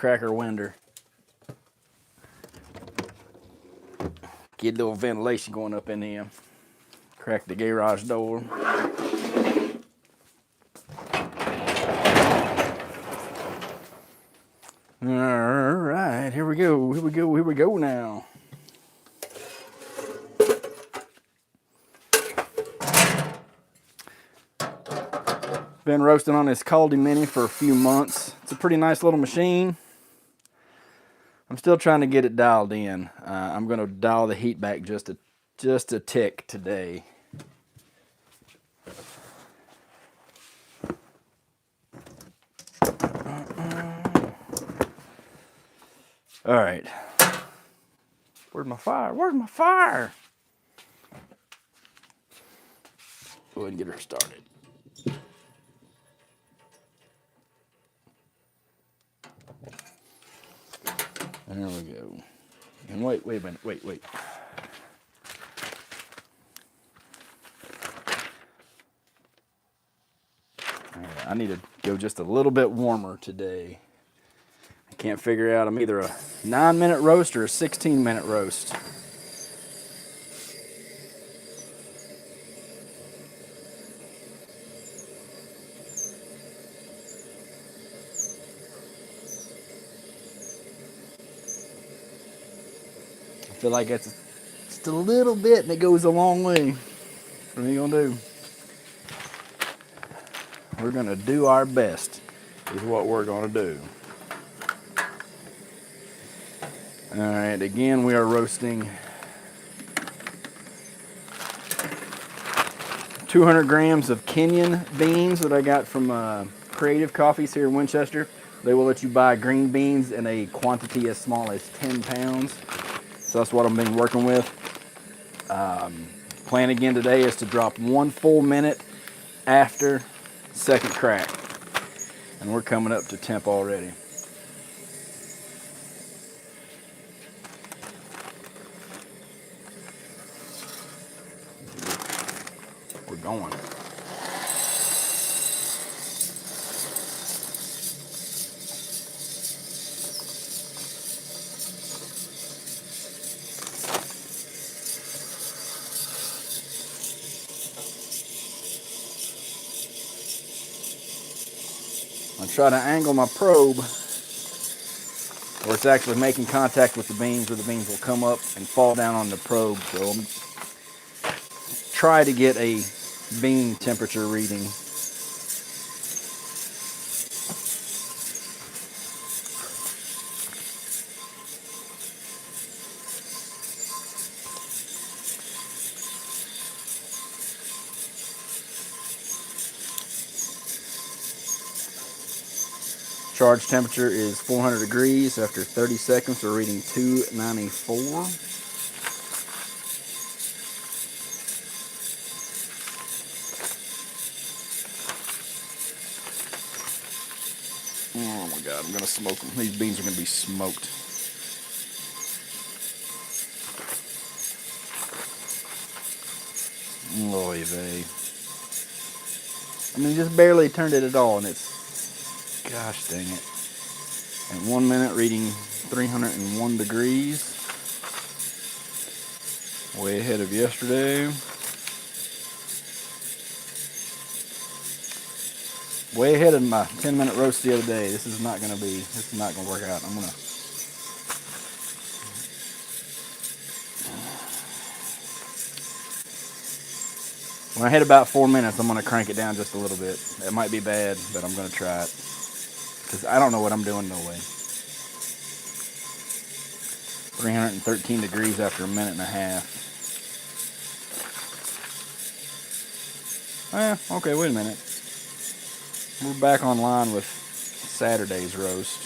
cracker window. Get a little ventilation going up in here. Crack the garage door. All right, here we go. Here we go now. Been roasting on this Caldi Mini for a few months. It's a pretty nice little machine. I'm still trying to get it dialed in. I'm going to dial the heat back just a tick today. All right. Where's my fire? Where's my fire? Go ahead and get her started. There we go. And wait a minute. Wait. Right, I need to go just a little bit warmer today. I can't figure out. I'm either a 9-minute roast or a 16-minute roast. I feel like it's just a little bit and it goes a long way. What are you gonna do? We're gonna do our best is what we're gonna do. All right, again, we are roasting 200 grams of Kenyan beans that I got from Creative Coffees here in Winchester. They will let you buy green beans in a quantity as small as 10 pounds. So that's what I've been working with. Plan again today is to drop 1 full minute after second crack. And we're coming up to temp already. We're going. I'm trying to angle my probe where it's actually making contact with the beans, where the beans will come up and fall down on the probe. So I'm try to get a bean temperature reading. Charge temperature is 400 degrees. After 30 seconds, we're reading 294. Oh my God, I'm gonna smoke them. These beans are gonna be smoked. Oy vey. I mean, just barely turned it at all, and it's, gosh dang it. At 1 minute, reading 301 degrees. Way ahead of yesterday. Way ahead of my 10-minute roast the other day. This is not gonna work out. When I hit about 4 minutes, I'm gonna crank it down just a little bit. It might be bad, but I'm gonna try it. Because I don't know what I'm doing, no way. 313 degrees after a minute and a half. Okay, wait a minute. We're back online with Saturday's roast.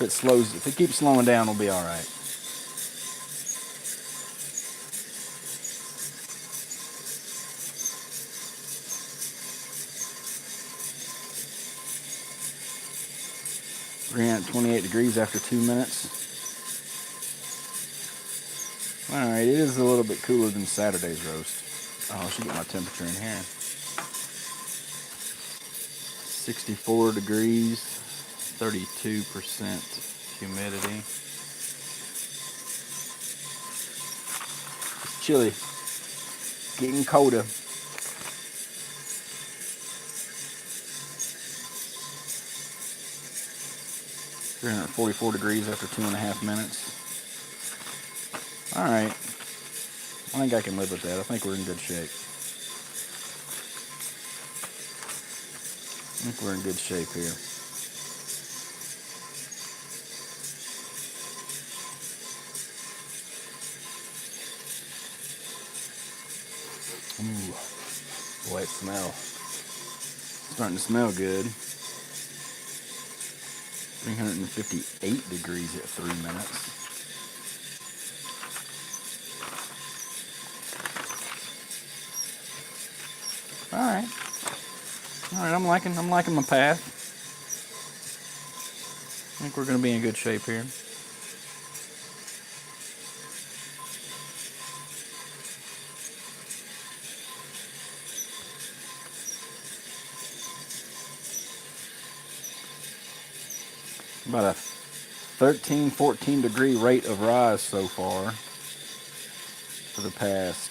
If it keeps slowing down, we'll be all right. We're at 28 degrees after 2 minutes. All right, it is a little bit cooler than Saturday's roast. Oh, I should get my temperature in here. 64 degrees, 32% humidity. It's chilly, getting colder. $344 degrees after 2.5 minutes. All right, I think I can live with that. I think we're in good shape. I think we're in good shape here. Ooh, boy, it smells. It's starting to smell good. 358 degrees at 3 minutes. All right, I'm liking my path. I think we're going to be in good shape here. About a 13, 14 degree rate of rise so far for the past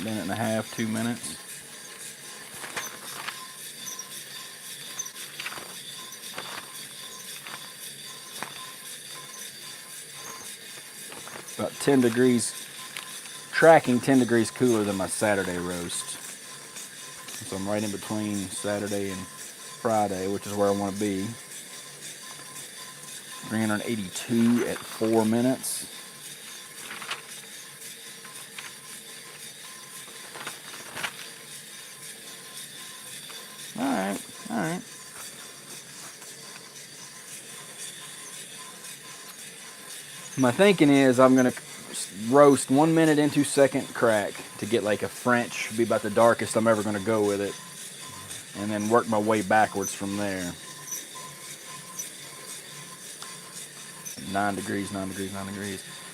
minute and a half, 2 minutes. About 10 degrees, tracking 10 degrees cooler than my Saturday roast. So I'm right in between Saturday and Friday, which is where I want to be. 382 at 4 minutes. All right. My thinking is I'm going to roast 1 minute into second crack to get like a French, be about the darkest I'm ever going to go with it, and then work my way backwards from there. 9 degrees.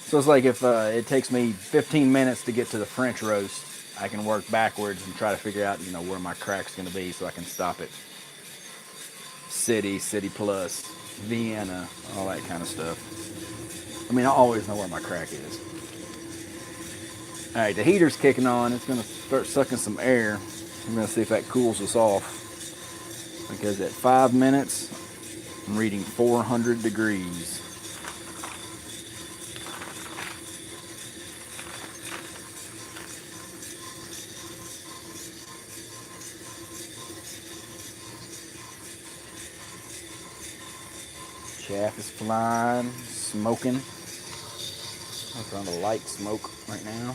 So it's like if it takes me 15 minutes to get to the French roast, I can work backwards and try to figure out, where my crack's going to be so I can stop it. City plus, Vienna, all that kind of stuff. I mean, I always know where my crack is. All right, the heater's kicking on. It's going to start sucking some air. I'm going to see if that cools us off. Because at 5 minutes, I'm reading 400 degrees. Chaff is flying, smoking. I'm trying to light smoke right now.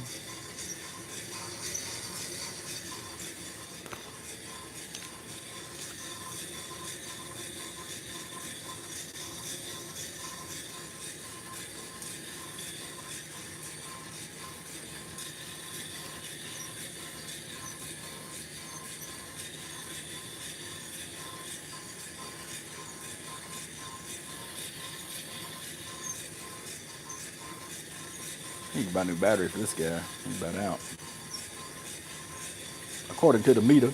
I need to buy a new battery for this guy. He's about out. According to the meter.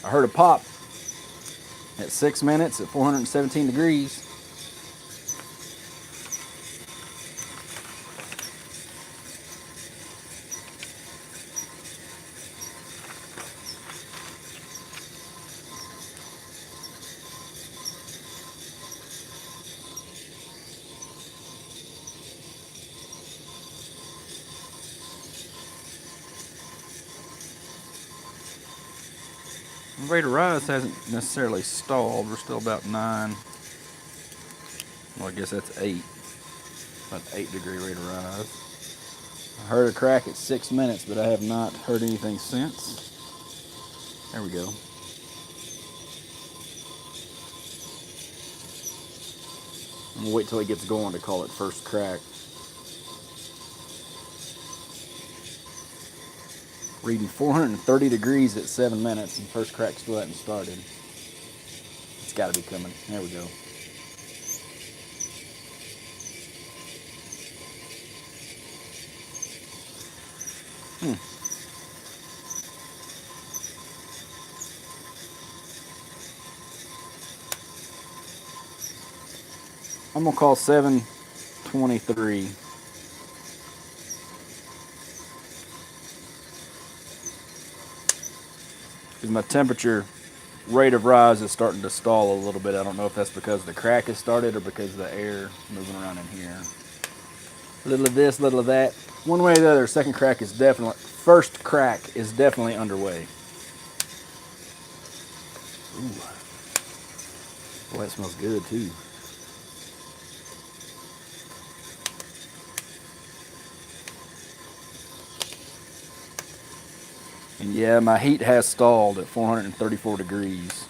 I heard a pop at 6 minutes at 417 degrees. The rate of rise hasn't necessarily stalled. We're still about 9. Well, I guess that's 8. About 8 degree rate of rise. I heard a crack at 6 minutes, but I have not heard anything since. There we go. I'm gonna wait till he gets going to call it first crack. Reading 430 degrees at 7 minutes, and first crack still hasn't started. It's got to be coming. There we go. Hmm. I'm gonna call 7:23. Because my temperature rate of rise is starting to stall a little bit. I don't know if that's because the crack has started or because of the air moving around in here. A little of this, a little of that. One way or the other, first crack is definitely underway. Ooh, boy, that smells good too. And yeah, my heat has stalled at 434 degrees.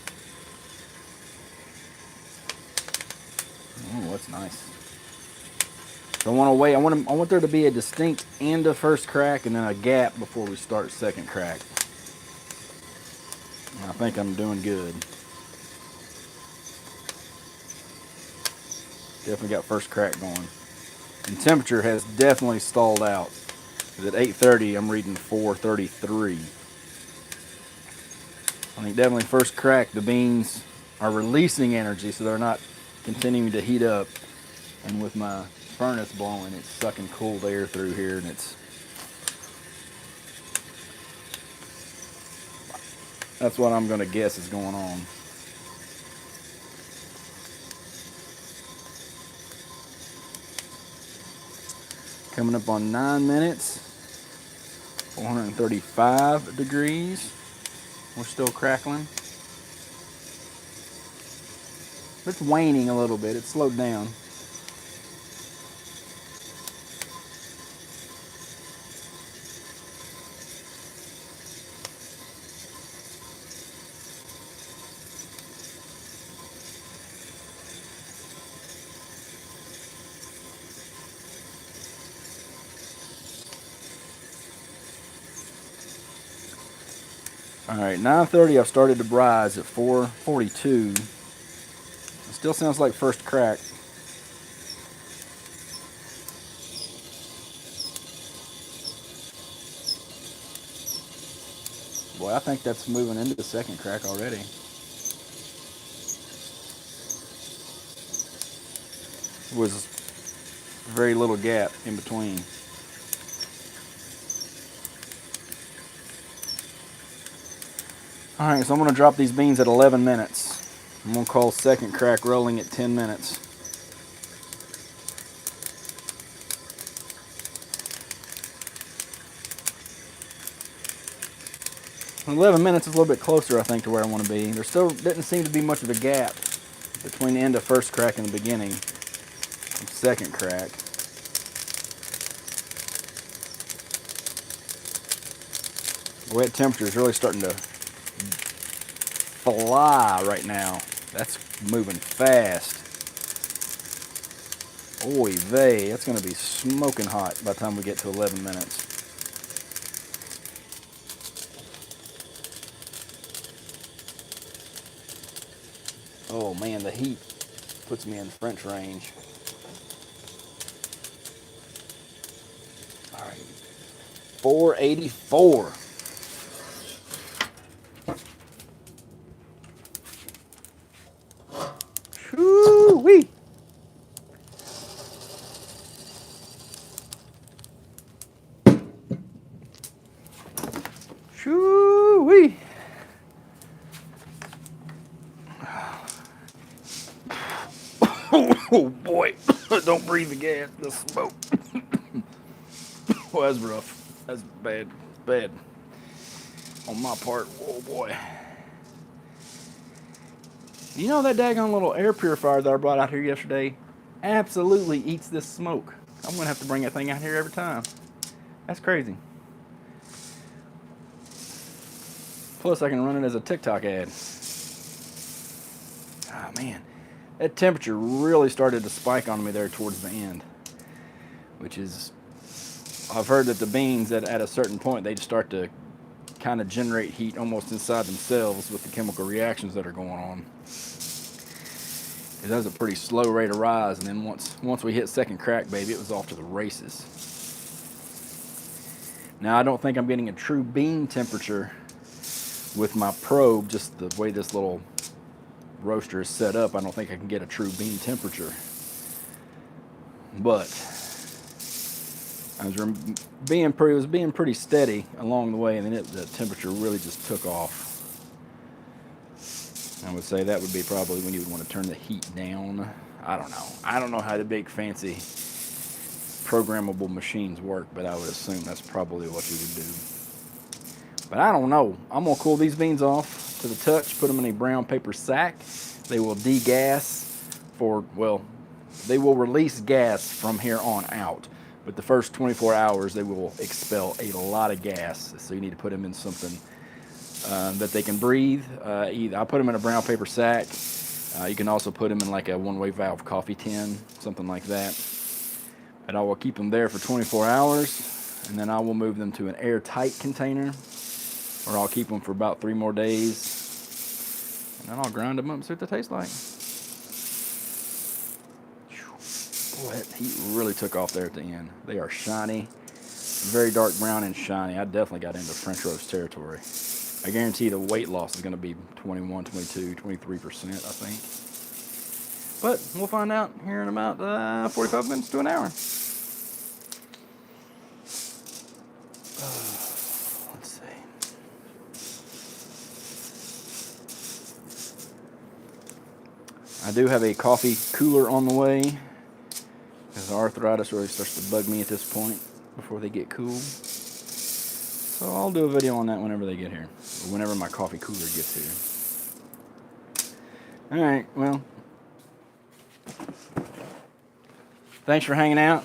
Oh, that's nice. So I want to wait. I want there to be a distinct end of first crack and then a gap before we start second crack. And I think I'm doing good. Definitely got first crack going. And temperature has definitely stalled out. At 8:30, I'm reading 433. I think definitely first crack, the beans are releasing energy, so they're not continuing to heat up. And with my furnace blowing, it's sucking cold air through here, and that's what I'm going to guess is going on. Coming up on 9 minutes, 435 degrees. We're still crackling. It's waning a little bit. It's slowed down. All right, 9:30. I've started to rise at 4:42. It still sounds like first crack. Boy, I think that's moving into the second crack already. There was very little gap in between. All right, so I'm going to drop these beans at 11 minutes. I'm going to call second crack rolling at 10 minutes. 11 minutes is a little bit closer, I think, to where I want to be. There still didn't seem to be much of a gap between the end of first crack and the beginning of second crack. Wet temperature is really starting to fly right now. That's moving fast. Oy vey, that's going to be smoking hot by the time we get to 11 minutes. Oh man, the heat puts me in French range. All right, 484. Woo-wee. Shoo-wee. Oh boy, don't breathe the gas, the smoke. Well, that's rough. That's bad. Bad on my part. Oh boy. You know that daggone little air purifier that I brought out here yesterday absolutely eats this smoke. I'm gonna have to bring that thing out here every time. That's crazy. Plus, I can run it as a TikTok ad. Oh man, that temperature really started to spike on me there towards the end, which is, I've heard that the beans at a certain point they just start to kind of generate heat almost inside themselves with the chemical reactions that are going on. It was a pretty slow rate of rise, and then once we hit second crack, baby, it was off to the races. Now, I don't think I'm getting a true bean temperature with my probe, just the way this little roaster is set up. I don't think I can get a true bean temperature. But I was being pretty steady along the way, and then the temperature really just took off. I would say that would be probably when you would want to turn the heat down. I don't know. I don't know how the big fancy programmable machines work, but I would assume that's probably what you would do. But I don't know. I'm going to cool these beans off to the touch, put them in a brown paper sack. They will degas for, well, they will release gas from here on out. But the first 24 hours, they will expel a lot of gas. So you need to put them in something that they can breathe. I'll put them in a brown paper sack. You can also put them in like a one-way valve coffee tin, something like that. And I will keep them there for 24 hours, and then I will move them to an airtight container, or I'll keep them for about 3 more days, and then I'll grind them up and see what they taste like. Boy, that heat really took off there at the end. They are shiny, very dark brown and shiny. I definitely got into French roast territory. I guarantee the weight loss is going to be 21, 22, 23%, I think. But we'll find out here in about 45 minutes to an hour. Let's see. I do have a coffee cooler on the way, because arthritis really starts to bug me at this point before they get cool. So I'll do a video on that whenever they get here, or whenever my coffee cooler gets here. All right, well, thanks for hanging out.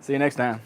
See you next time.